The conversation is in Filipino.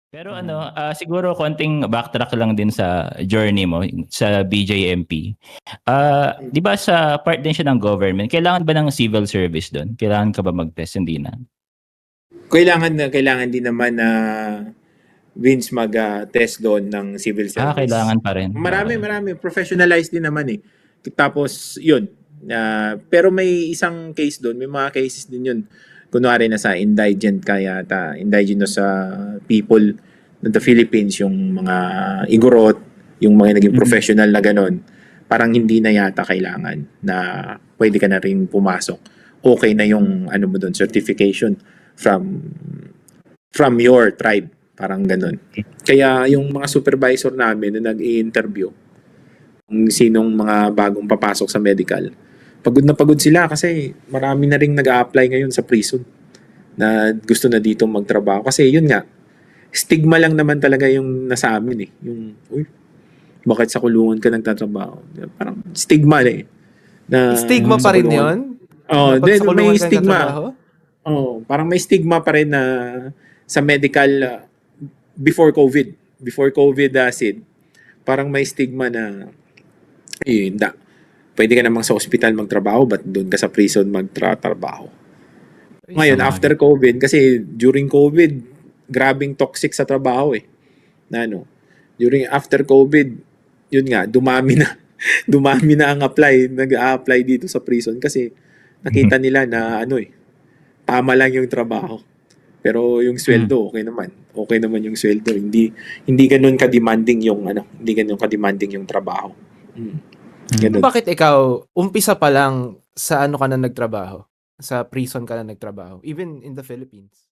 Pero Mm. siguro konting backtrack lang din sa journey mo sa BJMP. 'Di ba sa part din siya ng government, kailangan ba ng civil service do'n? Kailangan ka ba mag-test? Hindi na? Kailangan din naman na Vince mag-test doon ng civil service. Kailangan pa rin. Marami, Okay. marami. Professionalized din naman eh. Tapos, yun. Pero may isang case doon, may mga cases din yun. Kunwari na sa indigent kaya indigenous people ng the Philippines, yung mga igorot, yung mga naging professional na ganon, parang hindi na yata kailangan na pwede ka na rin pumasok. Okay na yung ano mo doon, certification from your tribe. Parang ganun. Kaya yung mga supervisor namin na nag-i-interview, kung sinong mga bagong papasok sa medical, pagod na pagod sila kasi marami na ring nag-a-apply ngayon sa prison na gusto na dito magtrabaho. Kasi yun nga, stigma lang naman talaga yung nasa amin eh. Yung, uy, bakit sa kulungan ka nagtatrabaho? Parang stigma eh. Na Stigma sa pa rin kulungan. yun? Oh, Kapag then sa kulungan may ka stigma. nagtatrabaho? Oh, parang may stigma pa rin na sa medical before COVID, Sid, parang may stigma na hindi. Pwede ka namang sa ospital magtrabaho, but doon ka sa prison magtrabaho. Ngayon, Sama after COVID, kasi during COVID, grabing toxic sa trabaho eh. Na ano, after COVID, yun nga, dumami na. Dumami na ang nag-a-apply dito sa prison kasi nakita nila na tama lang yung trabaho. Pero yung sweldo, okay naman. Okay naman yung sweldo. Hindi ganoon ka-demanding hindi ganoon ka-demanding yung trabaho. Ganun. Bakit ikaw, umpisa pa lang sa ano ka na nagtrabaho? Sa prison ka na nagtrabaho? Even in the Philippines?